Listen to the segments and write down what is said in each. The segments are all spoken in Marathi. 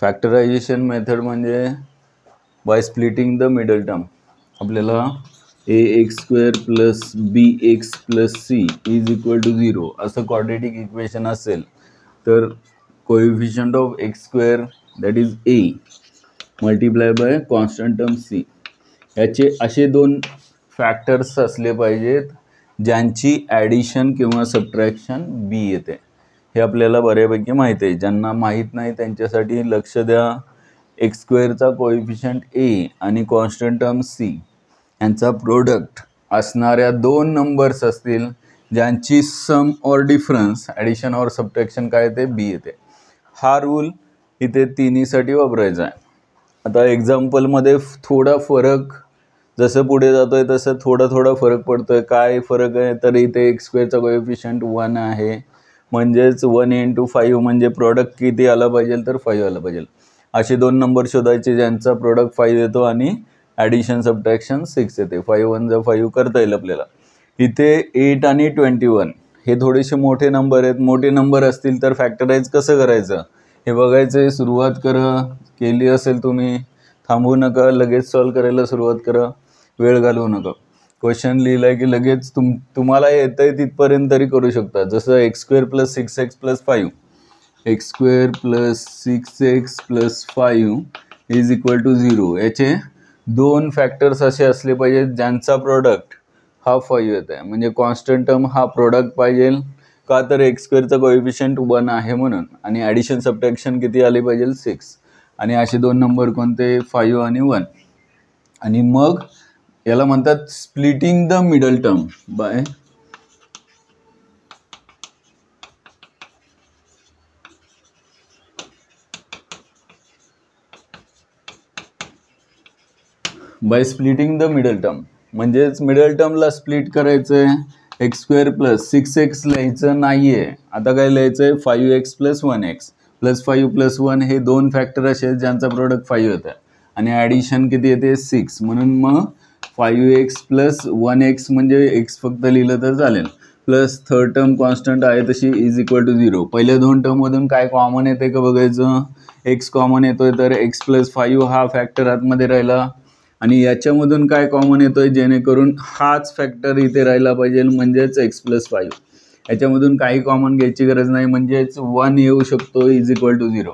फॅक्टरायझेशन मेथड म्हणजे by splitting the middle term. आपल्याला ax² plus bx plus c is equal to 0 असं क्वाड्रेटिक इक्वेशन असेल तर coefficient of x² that is a multiply by constant term c याचे असे दोन फॅक्टर्स असले पाहिजेत ज्यांची ॲडिशन किंवा सबट्रॅक्शन b येते. हे आपल्याला बऱ्यापैकी माहीत आहे. ज्यांना माहीत नाही त्यांच्यासाठी लक्ष द्या. x² कोएफिशियंट a आणि कॉन्स्टंट टर्म c यांचा प्रोडक्ट असणाऱ्या दोन नंबर्स असतील ज्यांची सम और डिफरन्स ॲडिशन और सबट्रॅक्शन काय येते b येते. हा रूल इथे तिन्हीसाठी वापरायचा आहे. आता एक्झाम्पलमध्ये थोडा फरक जसं पुढे जातोय तसं थोडा फरक पडतोय. काय फरक आहे तर इथे x² कोएफिशियंट 1 आहे म्हणजेच 1 × 5 म्हणजे प्रोडक्ट किती आला पाहिजे तर 5 आला पाहिजे. असे दोन नंबर शोधायचे ज्यांचा प्रोडक्ट 5 येतो आणि ॲडिशन सबट्रॅक्शन 6 येते. 5 1 जा 5 करता येईल आपल्याला. इथे 8 आणि 21 हे थोडेसे मोठे नंबर आहेत. मोठे नंबर असतील तर फॅक्टराइज कसं करायचं हे बघायचं. सुरुवात केली असेल तुम्ही थांबू नका, लगेच सॉल्व करायला सुरुवात करा, वेळ घालवू नका. क्वेश्चन लिहिलाय की लगेच तुम्हाला येतंय तिथपर्यंत तरी करू शकता. जसं x² plus 6x plus 5 x² plus 6x plus 5 is equal to 0. याचे दोन फॅक्टर्स असे असले पाहिजेत ज्यांचा प्रोडक्ट हा 5 येत आहे. म्हणजे कॉन्स्टंट टर्म हा प्रोडक्ट पाहिजे का तर x² कोएफिशियंट 1 आहे म्हणून आणि ॲडिशन सबट्रॅक्शन किती आले पाहिजे 6. आणि असे दोन नंबर कोणते 5 आणि 1. आणि मग याला म्हणतात splitting the middle term by splitting the middle term. म्हणजेच मिडल टर्मला स्प्लिट करायचं आहे. x² प्लस 6x लिहायचं नाही आहे. आता काय लिहायचं आहे 5x plus 1x plus 5 plus 1 हे दोन फॅक्टर असे आहेत ज्यांचा प्रोडक्ट 5 येतं आणि ॲडिशन किती येते 6. म्हणून मग 5x प्लस 1x म्हणजे x फक्त लिहिलं तर चालेल प्लस थर्ड टर्म कॉन्स्टंट आहे तशी इज इक्वल टू 0. पहिल्या दोन टर्ममधून काय कॉमन येते का बघायचं. x कॉमन येतोय तर x प्लस 5 हा फॅक्टर आतमध्ये राहिला आणि याच्यामधून काय कॉमन येतोय जेणेकरून हाच फॅक्टर इथे राहिला पाहिजे म्हणजेच x प्लस 5. याच्यामधून काही कॉमन घ्यायची गरज नाही म्हणजेच 1 येऊ शकतो इज इक्वल टू 0.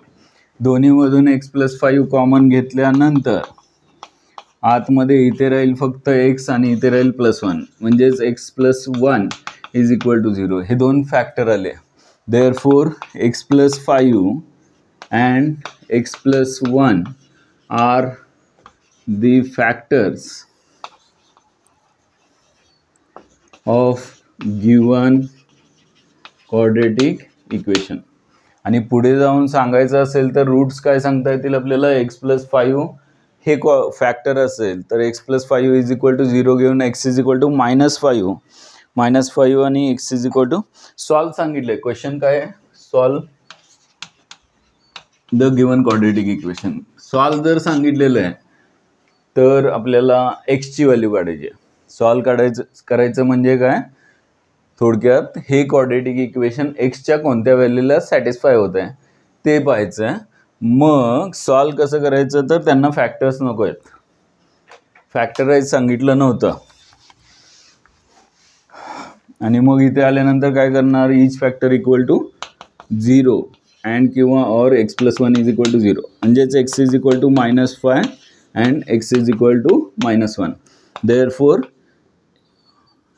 दोन्हीमधून x प्लस 5 कॉमन घेतल्यानंतर आतमध्ये इथे राहील फक्त x आणि इथे राहील प्लस 1 म्हणजेच x plus 1 is equal to 0. हे दोन फॅक्टर आले. Therefore x plus 5 and x plus 1 are the factors of given quadratic equation. आणि पुढे जाऊन सांगायचं असेल तर रूट्स काय सांगता येतील आपल्याला. x प्लस 5 हे फॅक्टर असेल तर x plus 5 is equal to 0 घेऊन x इज इक्वल टू -5 आणि x is equal to solve सांगितलंय. क्वेश्चन काय आहे solve the given quadratic equation. Solve जर सांगितलेलं आहे तर आपल्याला x ची व्हॅल्यू काढायची आहे. सॉल्व करायचं म्हणजे काय थोडक्यात हे क्वाड्रेटिक इक्वेशन xच्या कोणत्या व्हॅल्यूला सॅटिस्फाय होत आहे ते पाहायचं आहे. मग सॉल्व कसं करायचं तर त्यांना फॅक्टर्स नको आहेत. फॅक्टराइज सांगितलं नव्हतं आणि मग इथे आल्यानंतर काय करणार each factor equal to 0 and किंवा और x plus 1 is equal to 0 म्हणजेच x is equal to -5 and x is equal to -1. Therefore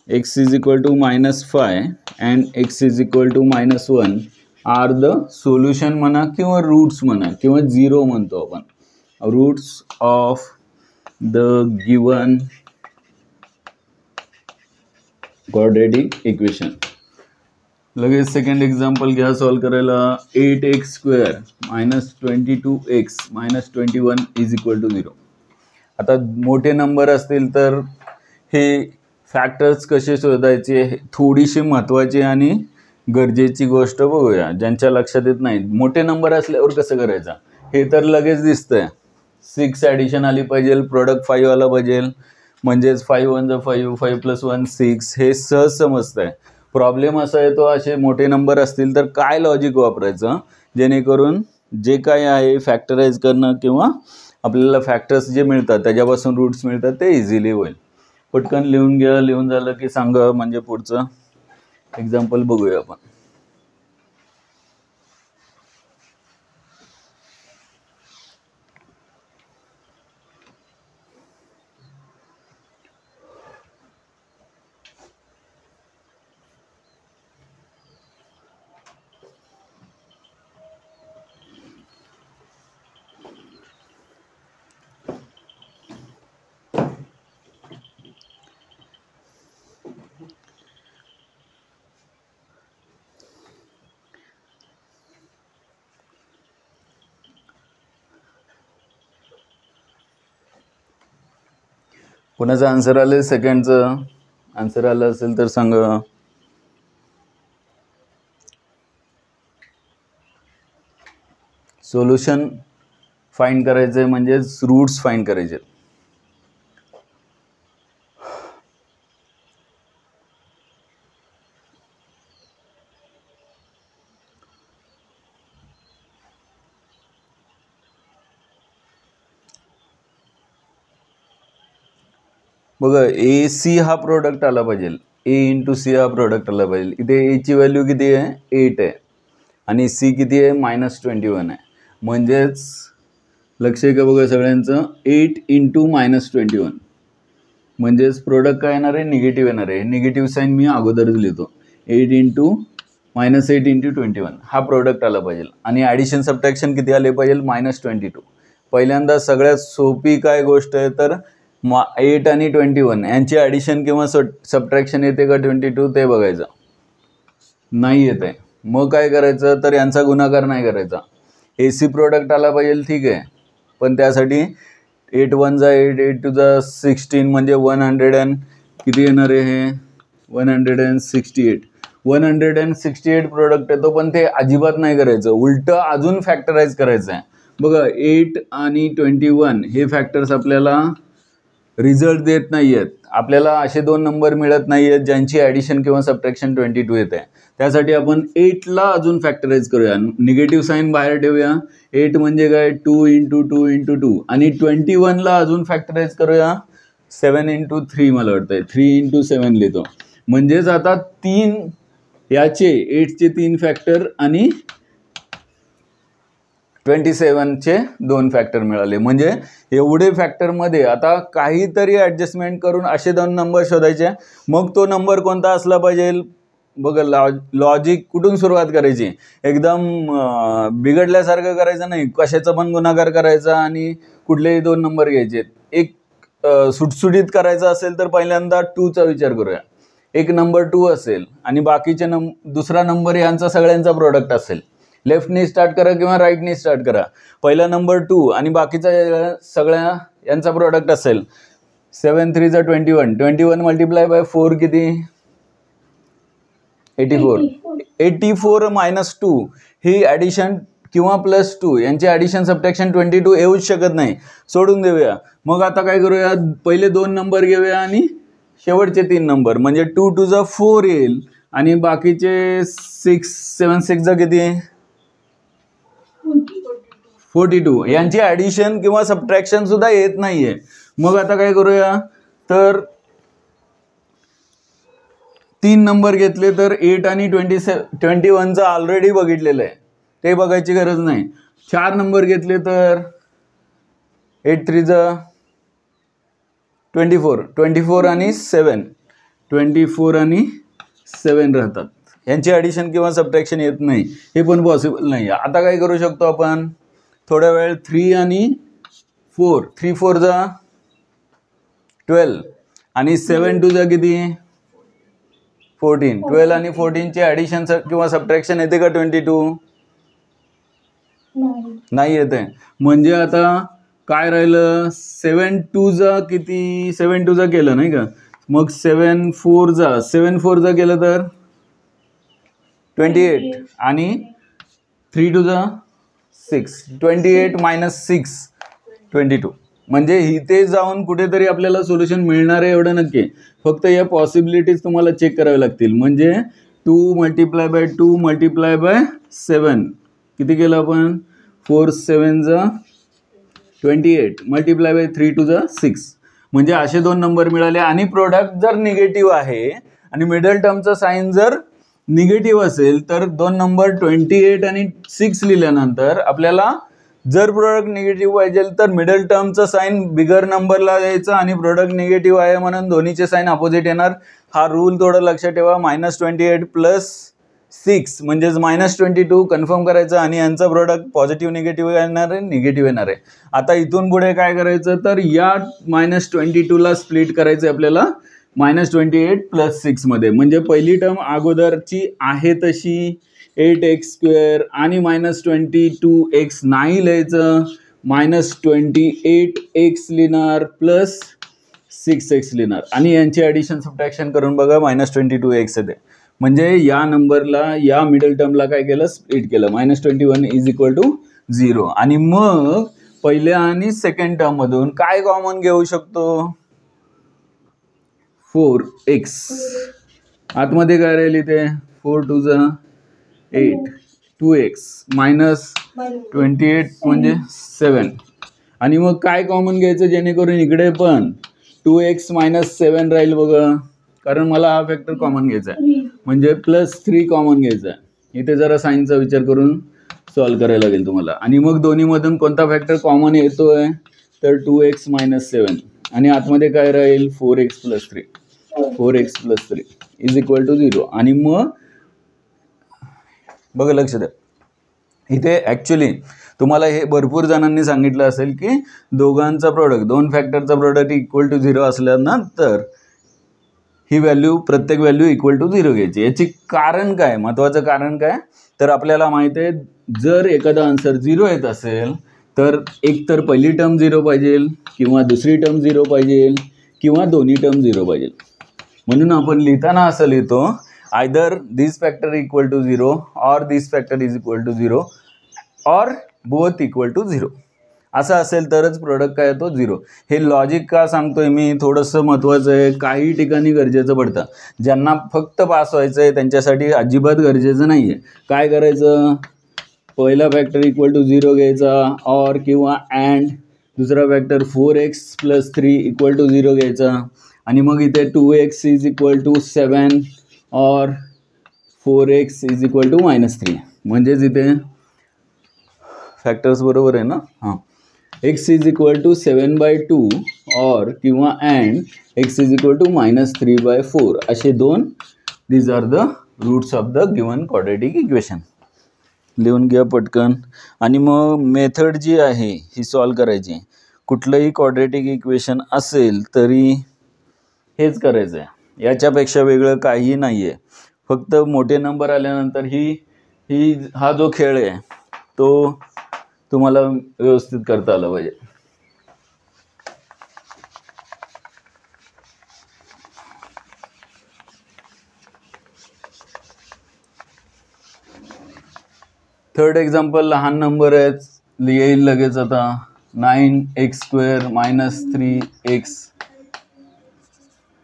x is equal to -5 and x is equal to -1 are the solution म्हणा किंवा रूट्स म्हणा किंवा 0 म्हणतो आपण. Roots of the given quadratic equation. लगेच सेकंड एक्झाम्पल घ्या सॉल्व करायला. 8x² -22x -21 is equal to 0. आता मोठे नंबर असतील तर हे फॅक्टर्स कसे शोधायचे थोडीशी महत्त्वाची आणि गरजेची गोष्ट बघूया ज्यांच्या लक्षात येत नाही. मोठे नंबर असल्यावर कसं करायचं हे तर लगेच दिसतंय. 6 ॲडिशन आली पाहिजे, प्रोडक्ट 5 आला पाहिजे म्हणजेच 5 1 जा 5 5 प्लस 1 6 हे सहज समजतंय. प्रॉब्लेम असा येतो असे मोठे नंबर असतील तर काय लॉजिक वापरायचं जेणेकरून जे काय आहे फॅक्टराइज करणं किंवा आपल्याला फॅक्टर्स जे मिळतात त्याच्यापासून रूट्स मिळतात ते इझिली होईल. पटकन लिहून घ्या. लिहून झालं की सांगा, म्हणजे पुढचं एक्झाम्पल बघूया आपण. कोणाचं आन्सर आलं, सेकंडचं आन्सर आलं असेल तर सांगा. सोल्युशन फाइंड करायचं आहे म्हणजेच रूट्स फाइंड करायचे. बघा, ए सी हा प्रोडक्ट आला पाहिजे. ए इंटू सी हा प्रोडक्ट आला पाहिजे. इथे ए ची व्हॅल्यू किती आहे, 8 आहे आणि सी किती आहे, -21 आहे. म्हणजेच लक्ष आहे का बघा सगळ्यांचं, 8 इंटू -21 म्हणजेच प्रोडक्ट काय येणार आहे, निगेटिव्ह येणार आहे. निगेटिव्ह साईन मी अगोदरच लिहितो. 8 इंटू -8 इंटू 21 हा प्रोडक्ट आला पाहिजे. आणि ॲडिशन सबट्रॅक्शन किती आले पाहिजे, -22. पहिल्यांदा सगळ्यात सोपी काय गोष्ट आहे तर 8 आणि 21 यांची ॲडिशन किंवा सबट्रॅक्शन येते का 22 ते बघायचं. नाही येत आहे, मग काय करायचं तर यांचा गुणाकार नाही करायचा. ए सी प्रोडक्ट आला पाहिजे, ठीक आहे, पण त्यासाठी 8 1 जा 8, 8 2 जा 16 म्हणजे 100 किती येणार आहे, हे 168 प्रोडक्ट येतो. पण ते अजिबात नाही करायचं, उलटं अजून फॅक्टराइज करायचं आहे. बघा, 8 आणि 21 हे फॅक्टर्स आपल्याला रिझल्ट देत नाही आहेत. आपल्याला असे दोन नंबर मिळत नाही आहेत ज्यांची ॲडिशन किंवा सबट्रॅक्शन 22 येत आहे. त्यासाठी आपण 8ला अजून फॅक्टराइज करूया, निगेटिव्ह साईन बाहेर ठेवूया. 8 म्हणजे काय, 2 इंटू 2 इंटू 2 आणि 21ला अजून फॅक्टराइज करूया, 7 इंटू 3 मला वाटतंय, 3 इंटू 7 लिहितो. म्हणजेच आता 3 याचे 8चे 3 फॅक्टर आणि 27चे 2 फॅक्टर मिळाले. म्हणजे एवढे फॅक्टरमध्ये आता काहीतरी ॲडजस्टमेंट करून असे 2 नंबर शोधायचे. मग तो नंबर कोणता असला पाहिजे, बघा लॉजिक कुठून सुरुवात करायची, एकदम बिघडल्यासारखं करायचं नाही. कशाचा पण गुणाकार करायचा आणि कुठलेही 2 नंबर घ्यायचे. एक सुटसुटीत करायचं असेल तर पहिल्यांदा 2चा विचार करूया. एक नंबर 2 असेल आणि बाकीचे दुसरा नंबर यांचा सगळ्यांचा प्रोडक्ट असेल. लेफ्टनी स्टार्ट करा किंवा राईटनी स्टार्ट करा. पहिला नंबर 2 आणि बाकीचा सगळ्या यांचा प्रोडक्ट असेल. 7 3 जा 21, 21 मल्टिप्लाय बाय 4 किती, 84 -2 ही ॲडिशन किंवा +2 यांचे ॲडिशन सबट्रॅक्शन 22 येऊच शकत नाही, सोडून देऊया. मग आता काय करूया, पहिले 2 नंबर घेऊया आणि शेवटचे 3 नंबर, म्हणजे 2 2 जा 4 येईल आणि बाकीचे 7 6 जा किती, 42 यांची ॲडिशन किंवा सबट्रॅक्शन सुद्धा येत नाहीये. मग आता काय करूया तर 3 नंबर घेतले तर 8 आणि 21चा ऑलरेडी बघितलेलं आहे, ते बघायची गरज नाही. 4 नंबर घेतले तर 8 3 जा 24 आणि 7, 24 आणि 7 राहतात. यांची ॲडिशन किंवा सबट्रॅक्शन येत नाही, हे पण पॉसिबल नाही. आता काय करू शकतो आपण, थोड्या वेळ 3 आणि 4, 3 4 जा 12 आणि 7 2 जा किती, 14. 12 आणि 14चे ॲडिशन किंवा सबट्रॅक्शन येते का 22, नाही येते. म्हणजे आता काय राहिलं, 7 2 जा किती, 7 2 जा केलं नाही का, मग 7 4 जा केलं तर 28 आणि 3 2 जा 6, 28 - 6 22. म्हणजे इथे जाऊन कुठेतरी आपल्याला सोल्युशन मिळणार आहे एवढं नक्की. फक्त या पॉसिबिलिटीज तुम्हाला चेक करावे लागतील. म्हणजे 2 × 2 × 2 × 7 किती केलं आपण, 4 7 28 मल्टिप्लाय बाय 3 टू 6. म्हणजे असे दोन नंबर मिळाले आणि प्रोडक्ट जर निगेटिव्ह आहे आणि मिडल टर्मचा साइन जर निगेटिव्ह असेल तर दोन नंबर 28 आणि 6 लिहिल्यानंतर आपल्याला जर प्रोडक्ट निगेटिव्ह पाहिजे तर मिडल टर्मचा साइन बिगर नंबरला द्यायचा आणि प्रोडक्ट निगेटिव्ह आहे म्हणून दोन्हीचे साइन अपोजिट येणार. हा रूल थोडं लक्षात ठेवा. -28 प्लस 6 म्हणजेच -22 कन्फर्म करायचं आणि यांचा प्रोडक्ट पॉझिटिव्ह निगेटिव्ह येणार आहे, निगेटिव्ह येणार आहे. आता इथून पुढे काय करायचं तर या -22ला स्प्लिट करायचं आपल्याला -28 प्लस 6 मध्ये. म्हणजे पहिली टर्म अगोदरची आहे तशी 8x² आणि -22x नाही लिहायचं, -28x लिहिणार प्लस 6x लिहिणार आणि यांची ॲडिशन सबट्रॅक्शन करून बघा -22x येते. म्हणजे या नंबरला या मिडल टर्मला काय केलं स्प्लिट केलं. -21 = 0. आणि मग पहिल्या आणि सेकंड टर्म मधून काय कॉमन घेऊ शकतो 4x. आतमध्ये काय राहील इथे 4 2 8 2x -28 म्हणजे 7 आणि मग काय कॉमन घ्यायचं जेणेकरून इकडे पण 2x - 7 राहील बघा. कारण मला हा फॅक्टर कॉमन घ्यायचा आहे म्हणजे +3 कॉमन घ्यायचा आहे. इथे जरा साइनचा विचार करून सॉल्व्ह करायला लागेल तुम्हाला. आणि मग दोन्हीमधून कोणता फॅक्टर कॉमन येतोय तर 2x - 7 आणि आतमध्ये काय राहील 4x + 3 = 0. आणि मग बघा लक्ष द्या इथे ॲक्च्युली तुम्हाला हे भरपूर जणांनी सांगितलं असेल की दोघांचा प्रोडक्ट दोन फॅक्टरचा प्रोडक्ट = 0 असल्यानंतर ही व्हॅल्यू प्रत्येक व्हॅल्यू = 0 घ्यायची. याची कारण काय महत्त्वाचं कारण काय तर आपल्याला माहिती आहे जर एखादा आन्सर 0 येत असेल तर एक तर पहिली टर्म 0 पाहिजे किंवा दुसरी टर्म 0 पाहिजे किंवा दोन्ही टर्म 0 पाहिजे. म्हणून आपण लिहिताना असं लिहितो आयदर दिस फॅक्टर = 0 और दिस फॅक्टर = 0 और बोथ = 0 असं असेल तरच प्रोडक्ट काय येतो 0. हे लॉजिक का सांगतोय मी थोडंसं महत्त्वाचं आहे. काही ठिकाणी गरजेचं पडतं. ज्यांना फक्त पास व्हायचं आहे त्यांच्यासाठी अजिबात गरजेचं नाही आहे. काय करायचं पहिला फॅक्टर = 0 घ्यायचा और किंवा अँड दुसरा फॅक्टर 4x + 3 = 0 घ्यायचा आणि मग इथे 2x = 7 और 4x = -3. म्हणजेच इथे फॅक्टर्स बरोबर आहे ना. हां x = 7/2 और किंवा अँड x = -3/4 असे दोन these are the roots of the given quadratic equation. लिहून घ्या पटकन. आणि मग मेथड जी आहे ही सॉल्व करायची. कुठलंही क्वाड्रॅटिक इक्वेशन असेल तरी हेच करायचं आहे. याच्यापेक्षा वेगळं काहीही नाही आहे. फक्त मोठे नंबर आल्यानंतर हा जो खेळ आहे तो तुम्हाला व्यवस्थित करता आला पाहिजे. थर्ड एक्झाम्पल लहान नंबर आहे येईल लगेच आता 9x² - 3x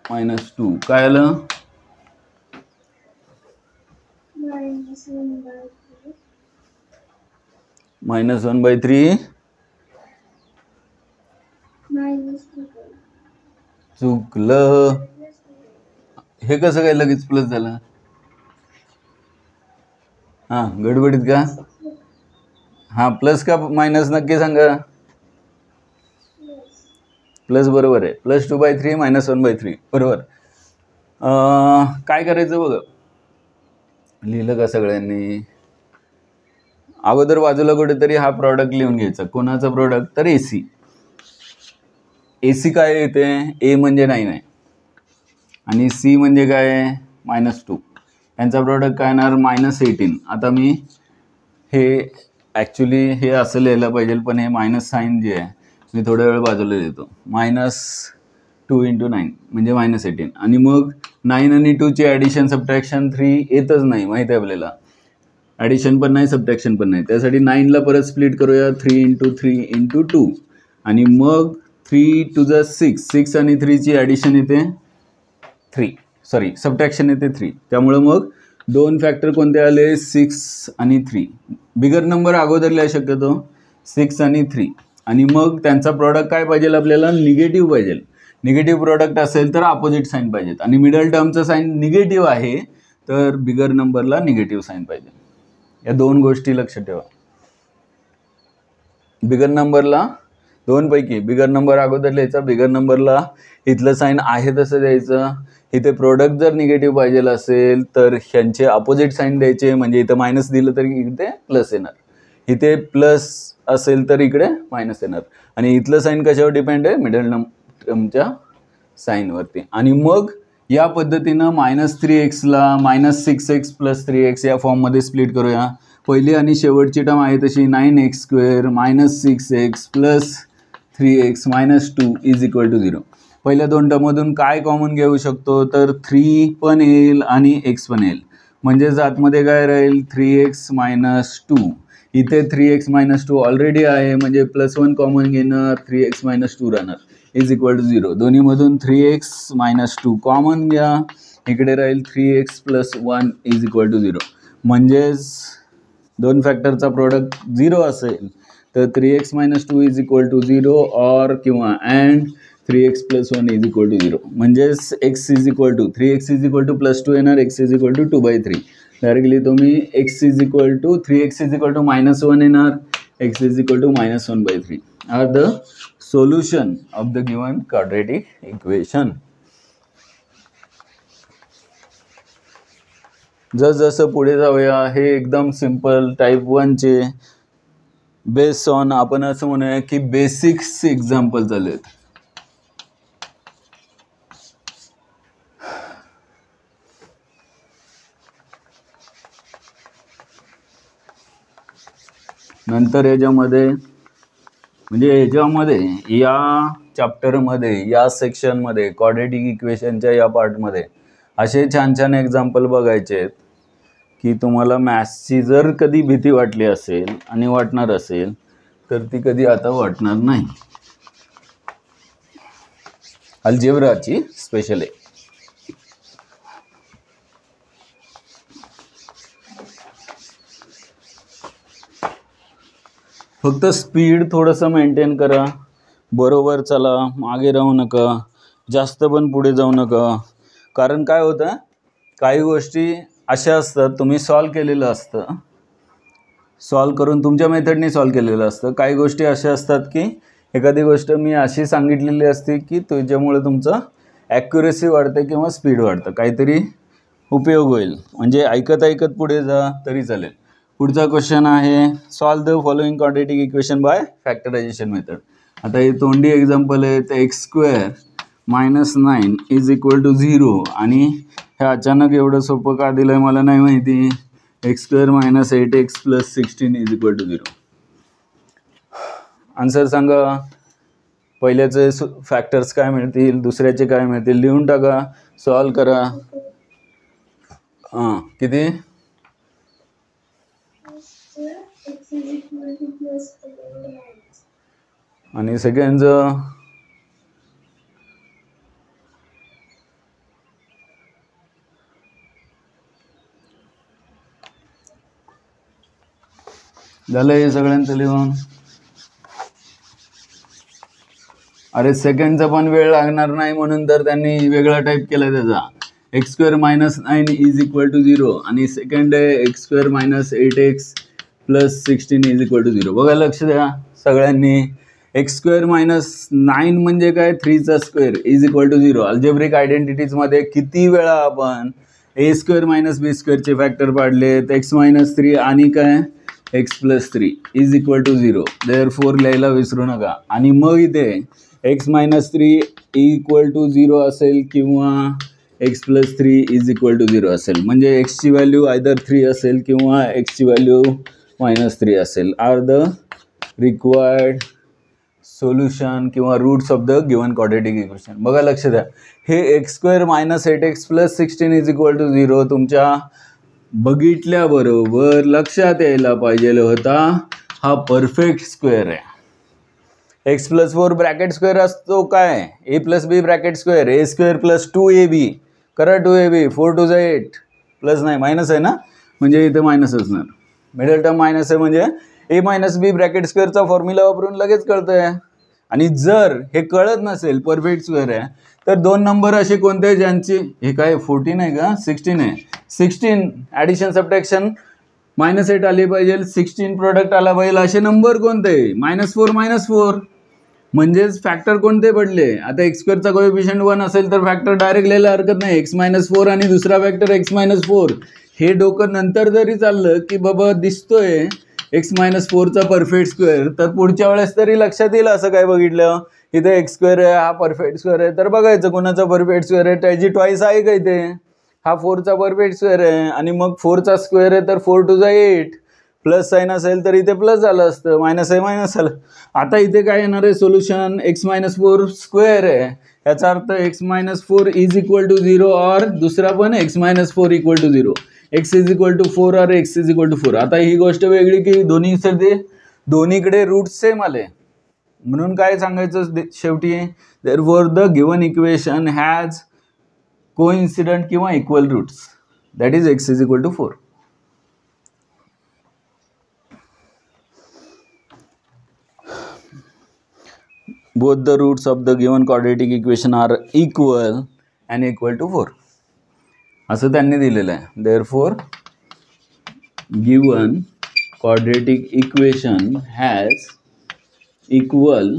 - 2 काय आलं -1/3 चुकलं. हे कसं काय लगेच प्लस झालं हां गडबडीत का हां प्लस का मायनस नक्की सांगा. प्लस बरोबर आहे. +2/3 - 1/3 बरोबर. काय करायचं बघा लिहिलं का सगळ्यांनी. अगोदर बाजूला कुठेतरी हा प्रॉडक्ट लिहून घ्यायचा. कोणाचा प्रॉडक्ट तर AC. AC काय येते A म्हणजे 9 आहे आणि C म्हणजे काय -2. यांचा प्रॉडक्ट काय येणार -18. आता मी हे ॲक्च्युली हे असं लिहायला पाहिजे पण हे मायनस साईन जे आहे मी थोड्या वेळ बाजूला देतो. -2 × 9 म्हणजे -18 आणि मग 9 आणि 2ची ॲडिशन सबट्रॅक्शन 3 येतच नाही माहिती आहे आपल्याला. ॲडिशन पण नाही सबट्रॅक्शन पण नाही. त्यासाठी 9ला परत स्प्लिट करूया 3 × 3 × 2 आणि मग 3 2 6 6 आणि 3ची ॲडिशन येते 3 सॉरी सबट्रॅक्शन येते 3. त्यामुळे मग दोन फॅक्टर कोणते आले 6 आणि 3. बिगर नंबर अगोदर लिहा शक्यतो 6 आणि 3 आणि मग त्यांचा प्रॉडक्ट काय पाहिजे आपल्याला निगेटिव्ह पाहिजे. निगेटिव्ह प्रॉडक्ट असेल तर अपोजिट साईन पाहिजेत आणि मिडल टर्मचं साईन निगेटिव्ह आहे तर बिगर नंबरला निगेटिव्ह साईन पाहिजे. या दोन गोष्टी लक्षात ठेवा. बिगर नंबरला दोनपैकी बिगर नंबर अगोदर लिहायचा, बिगर नंबरला इथलं साईन आहे तसं द्यायचं. इथे प्रोडक्ट जर निगेटिव्ह पाहिजे असेल तर ह्यांचे अपोजिट साईन द्यायचे, म्हणजे इथं मायनस दिलं तर इथे प्लस येणार, इथे प्लस असेल तर इकडे मायनस येणार. आणि इथलं साईन कशावर डिपेंड आहे, मिडल टर्मच्या साईनवरती. आणि मग या पद्धतीनं -3x ला -6x + 3x या फॉर्ममध्ये स्प्लिट करूया. पहिली आणि शेवटची टर्म आहे तशी 9x² - 6x + 3x - 2 = 0. पहिल्या दोन टर्ममधून काय कॉमन घेऊ शकतो तर 3 पण येईल आणि x पण येईल, म्हणजेच आतमध्ये काय राहील 3x - 2. इथे 3x - 2 ऑलरेडी आहे म्हणजे +1 कॉमन घेणार, 3x - 2 राहणार = 0. दोन्हीमधून 3x - 2 कॉमन घ्या, इकडे राहील 3x + 1 = 0. म्हणजेच दोन फॅक्टरचा प्रोडक्ट 0 असेल तर 3x - 2 = 0 और किंवा अँड 3x + 1 = 0. म्हणजेच x = 3x +2 येणार, x 2/3. डायरेक्टली तुम्ही x 3x -1 येणार, x -1/3 are the solution of the given quadratic equation. जसं पुढे जाऊया, हे एकदम सिंपल टाईप 1चे बेस्ड ऑन आपण असं म्हणूया की बेसिक्स एक्झाम्पल चालू आहेत. नंतर याच्यामध्ये या चॅप्टरमध्ये या सेक्शनमध्ये क्वाड्रेटिक इक्वेशनच्या या पार्टमध्ये असे छान छान एक्झाम्पल बघायचे आहेत की तुम्हाला मॅथ्सची जर कधी भीती वाटली असेल आणि वाटणार असेल तर ती कधी आता वाटणार नाही. अल्जेब्राची स्पेशल आहे. फक्त स्पीड थोडंसं मेंटेन करा, बरोबर चला, मागे राहू नका, जास्त पण पुढे जाऊ नका. कारण काय होतं, काही गोष्टी अशा असतात तुम्ही सॉल्व केलेलं असतं, सॉल्व करून तुमच्या मेथडने सॉल्व केलेलं असतं. काही गोष्टी अशा असतात की एखादी गोष्ट मी अशी सांगितलेली असते की त्याच्यामुळे तुमचं ॲक्युरेसी वाढते किंवा स्पीड वाढतं, काहीतरी उपयोग होईल. म्हणजे ऐकत ऐकत पुढे जा तरी चालेल. पुढचा क्वेश्चन आहे solve the following quadratic equation by factorisation method. आता हे तोंडी एक्झाम्पल आहे. तर x² - 9 = 0 आणि हे अचानक एवढं सोपं का दिलं आहे मला नाही माहिती. x² - 8x + 16 = 0. आन्सर सांगा. पहिल्याचे फॅक्टर्स काय मिळतील, दुसऱ्याचे काय मिळतील, लिहून टाका, सॉल्व करा. किती आणि सेकंडचं झालं हे सगळ्यांचं लिहून. अरे सेकंडचा पण वेळ लागणार नाही म्हणून तर त्यांनी वेगळा टाईप केला त्याचा. x² - 9 = 0 आणि सेकंड आहे x² - 8x + 16 = 0. बघा लक्ष द्या सगळ्यांनी. x² - 9 म्हणजे काय, 3चा स्क्वेअर = 0. अल्जेब्रिक आयडेंटिटीजमध्ये किती वेळा आपण a² - b² चे फॅक्टर पाडले. x - 3 आणि काय x + 3 = 0. देअरफॉर लिहायला विसरू नका. आणि मग इथे x - 3 = 0 असेल किंवा x + 3 = 0 असेल, म्हणजे x ची व्हॅल्यू आयदर 3 असेल किंवा x ची व्हॅल्यू -3 असेल, आर द रिक्वायर्ड सोल्युशन किंवा roots of the given quadratic equation. बघा लक्ष द्या, हे x² - 8x + 16 = 0 तुमच्या बघितल्याबरोबर लक्षात यायला पाहिजे होता हा परफेक्ट स्क्वेअर आहे. x + 4 ब्रॅकेट स्क्वेअर असतो काय, a + b bracket square, a² + 2ab करा, 2ab 4 2 8 प्लस नाही मायनस आहे ना, म्हणजे इथे मायनस असणार. मिडल टर्म मायनस आहे म्हणजे ए मायनस बी ब्रॅकेट स्क्वेअरचा फॉर्म्युला वापरून लगेच कळतंय. आणि जर हे कळत नसेल परफेक्ट स्क्वेअर आहे तर 2 नंबर असे कोणते ज्यांची, हे काय 14 आहे का 16 आहे, 16 ॲडिशन सबट्रॅक्शन -8 आले पाहिजे, 16 प्रोडक्ट आला पाहिजे, असे नंबर कोणते, -4 -4 म्हणजेच फॅक्टर कोणते पडले. आता एक्स स्क्वेअरचा कोएफिशियंट 1 असेल तर फॅक्टर डायरेक्ट लिहायला हरकत नाही, x-4 आणि दुसरा फॅक्टर x-4. हे डोकं नंतर जरी चाललं की बाबा दिसतोय x-4चा परफेक्ट स्क्वेअर, तर पुढच्या वेळेस तरी लक्षात येईल. असं काय बघितलं इथे x स्क्वेअर आहे, हा परफेक्ट स्क्वेअर आहे, तर बघायचं कोणाचा परफेक्ट स्क्वेअर आहे, त्याची ट्वाईस आहे का इथे, हा 4चा परफेक्ट स्क्वेअर आहे आणि मग 4चा स्क्वेअर आहे तर 4 टू 8, प्लस साईन असेल तर इथे प्लस झालं असतं, मायनस आहे मायनस झालं. आता इथे काय येणार आहे सोल्युशन, x-4 स्क्वेअर आहे, याचा अर्थ x-4 इज इक्वल टू 0 और दुसरा पण x-4 equal to 0, x is equal to 4 और x इज इक्वल टू 4. आता ही गोष्ट वेगळी की दोन्हीकडे रूट सेम आले, म्हणून काय सांगायचं शेवटी, therefore the given equation has coincident किंवा equal roots, that is x is equal to 4. Both the roots of the given quadratic equation are equal and equal to 4. असं त्यांनी दिलेलं आहे. Therefore, given quadratic equation has equal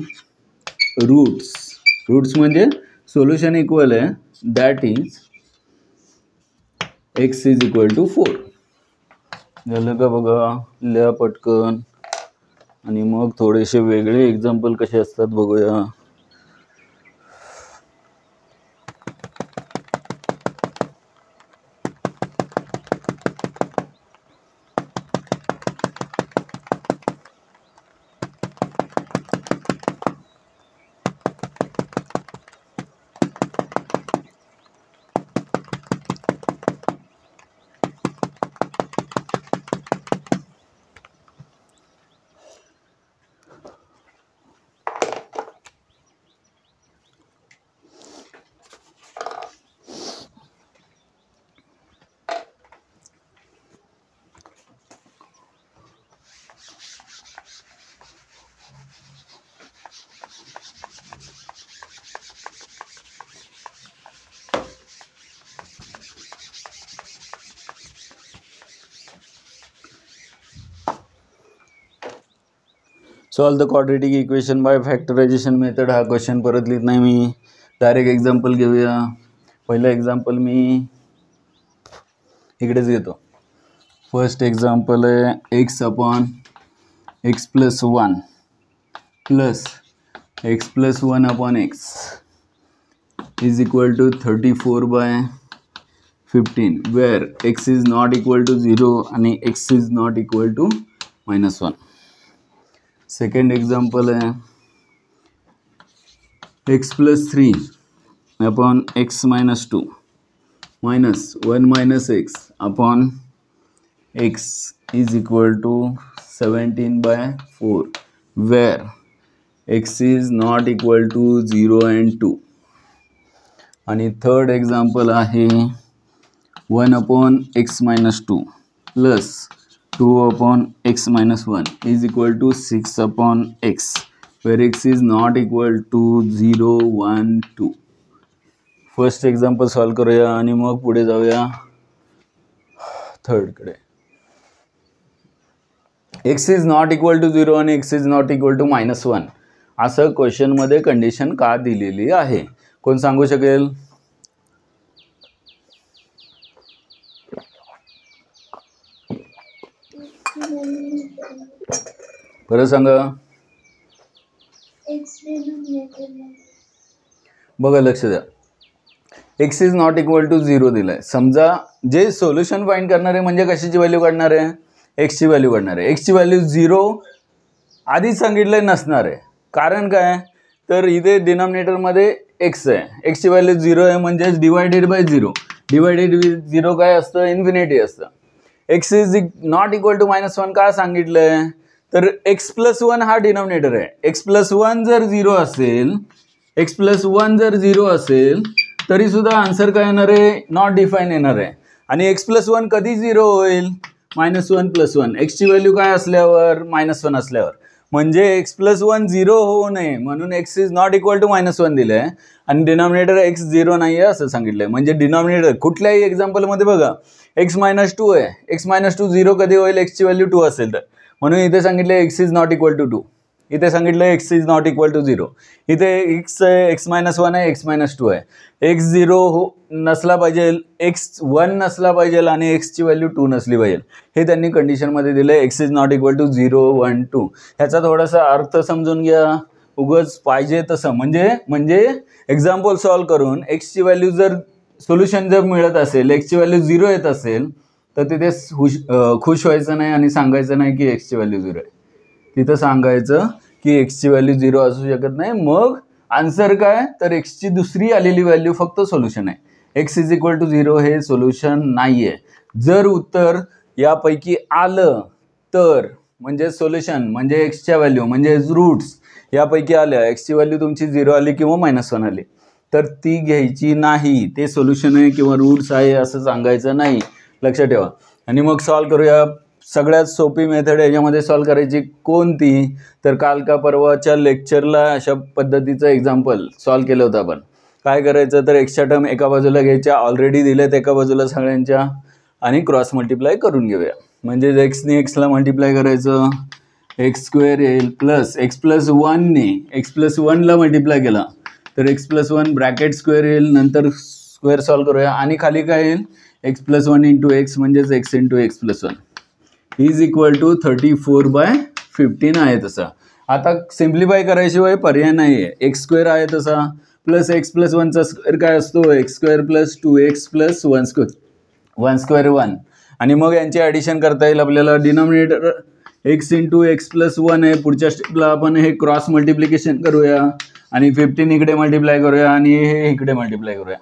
roots. Roots म्हणजे सोल्युशन इक्वल आहे, that is x is equal to 4. झालं का बघा, लिहा पटकन. आणि मग थोडेसे वेगळे एक्झाम्पल कसे असतात बघूया. Solve the quadratic equation by factorisation method. हा क्वेश्चन परत लिहित नाही मी, डायरेक्ट एक्झाम्पल घेऊया. पहिलं एक्झाम्पल मी इकडेच घेतो. फर्स्ट एक्झाम्पल आहे x upon x plus 1 plus x plus 1 upon x is equal to 34/15 where x is not equal to 0 आणि x is not equal to -1. Second example है x plus 3 upon x minus 2 minus 1 minus x upon x is equal to 17/4 where x is not equal to 0 and 2. आणि थर्ड एग्जाम्पल आहे 1 upon x minus 2 plus 2 upon x minus 1 is equal to 6 upon x where x is not equal to 0, 1, 2. First example solve करूया आणि मग पुढे जाऊया थर्ड कडे. x is not equal to 0 आणि x is not equal to -1 असं क्वेश्चनमध्ये कंडिशन का दिलेली आहे, कोण सांगू शकेल? बरं सांगा. बघा लक्ष द्या, x is not equal to 0 दिलाय. समजा जे सोल्युशन फाइंड करणार आहे म्हणजे कशाची व्हॅल्यू काढणार आहे, x ची व्हॅल्यू काढणार आहे. x ची व्हॅल्यू 0 आधीच सांगितलंय नसणार आहे. कारण काय, तर इथे डिनॉमिनेटरमध्ये x आहे, x ची व्हॅल्यू 0 आहे म्हणजेच डिवायडेड बाय 0. डिवायडेड विथ 0 काय असतं, इन्फिनिटी असतं. x is not equal to -1 का सांगितलंय, तर x प्लस 1 हा डिनॉमिनेटर आहे. x प्लस 1 जर 0 असेल, x प्लस 1 जर 0 असेल तरी सुद्धा आन्सर काय येणार आहे, नॉट डिफाईन येणार आहे. आणि x प्लस 1 कधी 0 होईल, -1 + 1 एक्सची व्हॅल्यू काय असल्यावर -1 असल्यावर, म्हणजे x + 1 0 होऊ नये म्हणून x is not equal to -1 दिलंय आणि डिनॉमिनेटर x 0 नाही आहे असं सांगितलंय. म्हणजे डिनॉमिनेटर कुठल्याही एक्झाम्पलमध्ये बघा x -2 आहे, x -2 0 कधी होईल, x ची व्हॅल्यू 2 असेल तर, म्हणून इथे सांगितलं x is not equal to 2, इथे सांगितलं x is not equal to 0, इथे x आहे, x -1 आहे, x -2 आहे, x 0 नसला पाहिजे, x 1 नसला पाहिजे आणि x ची व्हॅल्यू 2 नसली पाहिजे, हे त्यांनी कंडिशनमध्ये दिलं. x is not equal to 0 1 2. ह्याचा थोडासा अर्थ समजून घ्या, उगाच पाहिजे तसं, म्हणजे एक्झाम्पल सॉल्व करून x ची व्हॅल्यू जर सोल्युशन जर मिळत असेल, x ची व्हॅल्यू 0 येत असेल तर तिथे खुश व्हायचं नाही आणि सांगायचं नाही की x ची व्हॅल्यू 0 आहे. तिथं सांगायचं की x ची व्हॅल्यू 0 असू शकत नाही. मग आन्सर काय, तर x ची दुसरी आलेली व्हॅल्यू फक्त सोल्युशन आहे. x इज इक्वल टू 0 हे सोल्युशन नाही आहे. जर उत्तर यापैकी आलं तर म्हणजे सोल्युशन म्हणजे एक्सच्या व्हॅल्यू म्हणजे रूट्स यापैकी आल्या, एक्सची व्हॅल्यू तुमची 0 आली किंवा -1 आली तर ती घ्यायची नाही. ते सोल्युशन आहे किंवा रूट्स आहे असं सांगायचं नाही, लक्षात ठेवा. आणि मग सॉल्व करूया. सगळ्यात सोपी मेथड याच्यामध्ये सॉल्व करायची कोणती, तर काल का परवाच्या लेक्चरला अशा पद्धतीचं एक्झाम्पल सॉल्व केलं होतं आपण. काय करायचं तर एक्सच्या टर्म एका बाजूला घ्यायच्या, ऑलरेडी दिलेत एका बाजूला सगळ्यांच्या, आणि क्रॉस मल्टिप्लाय करून घेऊया. म्हणजे एक्सने एक्सला मल्टिप्लाय करायचं, x² येईल प्लस x + 1ने x + 1ला मल्टिप्लाय केला तर x + 1 ब्रॅकेट स्क्वेअर येईल, नंतर स्क्वेअर सॉल्व करूया आणि खाली काय येईल x + 1 × x म्हणजेच x × x + 1 is equal to 34/15 आहे तसा. आता सिम्प्लिफाय करायशिवाय पर्याय नाही आहे. x² आहे तसा प्लस x + 1चा स्क्वेअर काय असतो, x² + 2x + 1² 1 आणि मग यांचे ॲडिशन करता येईल आपल्याला. डिनॉमिनेटर x × x + 1 आहे, पुढच्या स्टेपला आपण हे क्रॉस मल्टिप्लिकेशन करूया आणि 15 इकडे मल्टिप्लाय करूया आणि हे इकडे मल्टिप्लाय करूया.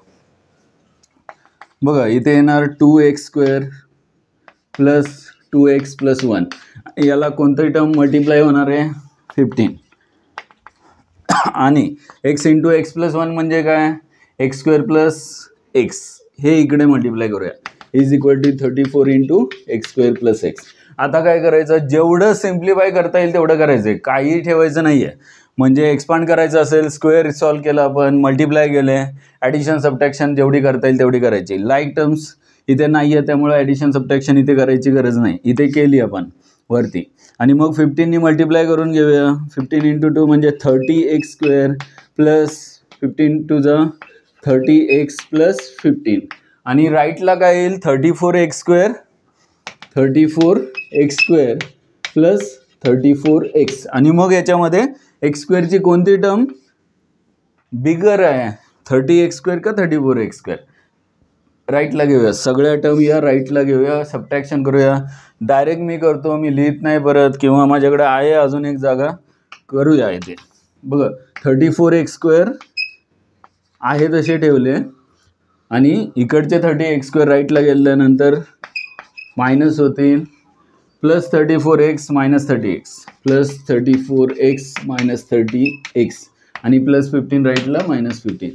बघा इथे येणार 2x² + 2x + 1, याला कोणतंही टर्म मल्टिप्लाय होणार आहे 15 आणि x × x + 1 म्हणजे काय x² + x, हे इकडे मल्टिप्लाय करूया is equal to 34 × x² + x. आता काय करायचं, जेवढं सिम्प्लिफाय करता येईल तेवढं करायचं, काही ठेवायचं नाही आहे. म्हणजे एक्सपांड करायचं असेल, स्क्वेअर सॉल्व केला आपण, मल्टिप्लाय केले, ॲडिशन सबट्रॅक्शन जेवढी करता येईल तेवढी करायची. लाईक टर्म्स इथे नाही आहे त्यामुळे ॲडिशन सबट्रॅक्शन इथे करायची गरज नाही, इथे केली आपण वरती. आणि मग 15नी मल्टिप्लाय करून घेऊया. 15 × 2 म्हणजे 30x² प्लस 15 × 2 30x + 15 आणि राईटला काय येईल 34x² प्लस 34x आणि मग याच्यामध्ये x² ची कोणती टर्म बिगर आहे, 30x² का 34x², राईटला घेऊया. सगळ्या टर्म या राईटला घेऊया, सबट्रॅक्शन करूया. डायरेक्ट मी करतो, मी लिहित नाही परत, किंवा माझ्याकडे आहे अजून एक जागा, करूया इथे. बघा 34x² आहे तसे ठेवले आणि इकडचे 30x² राईटला गेल्यानंतर मायनस होतील, plus 34x - 30x plus 34x - 30x आणि प्लस 15 राईटला -15.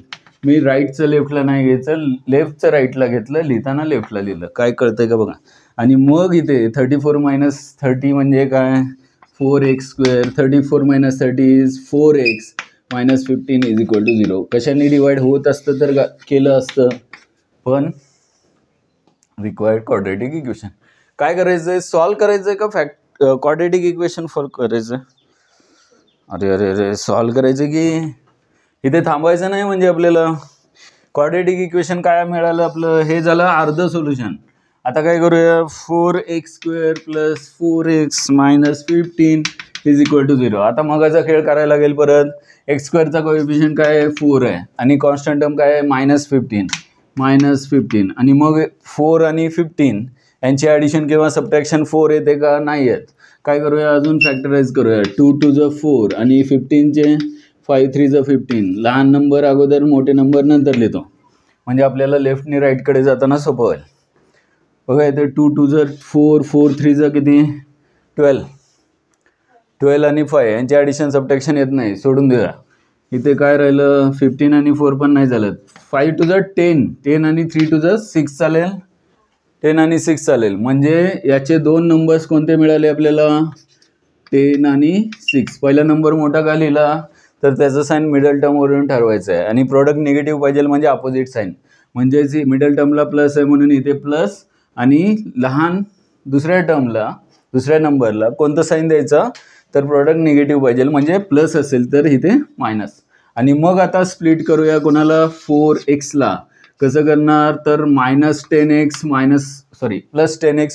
मी राईटचं लेफ्टला नाही घ्यायचं, लेफ्टचं राईटला घेतलं, लिहिताना लेफ्टला लिहिलं. काय कळतंय का बघा. आणि मग इथे 34 - 30 म्हणजे काय 4x², 34 - 30 is 4x -15 is equal to 0. कशाने डिवाइड होत असतं तर केलं असतं, पण रिक्वायर्ड क्वाड्रेटिक इक्वेशन. काय करायचं आहे, सॉल्व करायचं आहे का क्वाड्रेटिक इक्वेशन फॉल्व करायचं आहे? अरे सॉल्व करायचं की इथे थांबायचं नाही. म्हणजे आपल्याला क्वाड्रेटिक इक्वेशन काय मिळालं आपलं, हे झालं अर्ध सोल्युशन. आता काय करूया, 4x² + 4x - 15 is equal to 0. आता मगाचा खेळ करायला लागेल परत. x² चा कोएफिशियंट काय आहे 4 आहे आणि कॉन्स्टंट टर्म काय आहे -15 आणि मग 4 आणि 15 यांची ॲडिशन किंवा सबट्रॅक्शन 4 येते का, नाही येत. काय करूया, अजून फॅक्टराइज करूया. 2 × 2 = 4 आणि 15चे 5 × 3 = 15. लहान नंबर अगोदर, मोठे नंबर नंतर लिहितो, म्हणजे आपल्याला लेफ्टने राईटकडे जाताना सोपं होईल. बघा इथे 2 × 2 = 4, 4 × 3 = किती 12 आणि 5 यांची ॲडिशन सबट्रॅक्शन येत नाही, सोडून द्या. इथे काय राहिलं 15 आणि 4 पण नाही चालत. 5 × 2 = 10 आणि 3 × 2 = 6 चालेल. 10 आणि 6 चालेल. म्हणजे याचे दोन नंबर्स कोणते मिळाले आपल्याला? 10 आणि 6. पहिला नंबर मोठा का लिहिला? तर त्याचं साईन मिडल टर्मवरून ठरवायचं आहे. आणि प्रोडक्ट निगेटिव्ह पाहिजे म्हणजे अपोजिट साईन. म्हणजे मिडल टर्मला प्लस आहे म्हणून इथे प्लस, आणि लहान दुसऱ्या टर्मला दुसऱ्या नंबरला कोणतं साईन द्यायचा? तर प्रोडक्ट निगेटिव्ह पाहिजे म्हणजे प्लस असेल तर इथे मायनस. आणि मग आता स्प्लिट करूया कोणाला? 4x. कसं करणार? तर प्लस 10x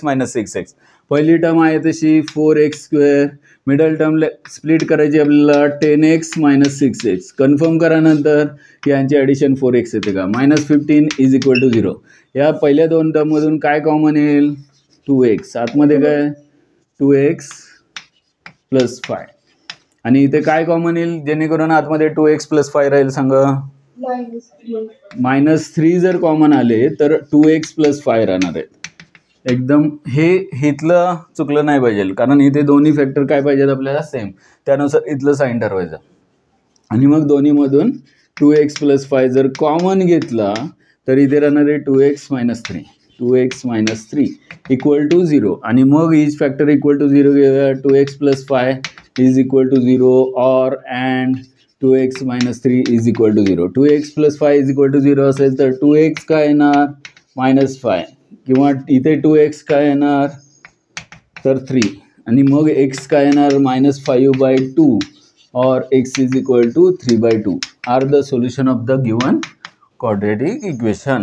मायनस 6x. पहिली टर्म आहे तशी 4x². मिडल टर्मला स्प्लिट करायची आपल्याला 10x मायनस 6x. कन्फर्म करा नंतर यांची ॲडिशन 4x येते का? -15 = 0. या पहिल्या दोन टर्ममधून काय कॉमन येईल? 2x. आतमध्ये काय? 2x + 5. आणि इथे काय कॉमन येईल जेणेकरून आतमध्ये 2x + 5 राहील? सांगा. -3 जर कॉमन आले तर 2x + 5 राहणार आहेत. एकदम हे इथलं चुकलं नाही पाहिजे, कारण इथे दोन्ही फॅक्टर काय पाहिजेत आपल्याला? सेम. त्यानुसार इथलं साईन ठरवायचं. आणि मग दोन्हीमधून 2x + 5 जर कॉमन घेतला तर इथे राहणार आहे 2x - 3. 2x - 3 = 0. आणि मग इच फॅक्टर = 0 घेऊया. 2x + 5 = 0 और अँड 2x - 3 = 0. 2x + 5 = 0 असेल तर 2x काय येणार? -5. किंवा इथे 2x काय येणार? तर 3. आणि मग x काय येणार? -5/2 or x = 3/2 are the solution of the given quadratic equation.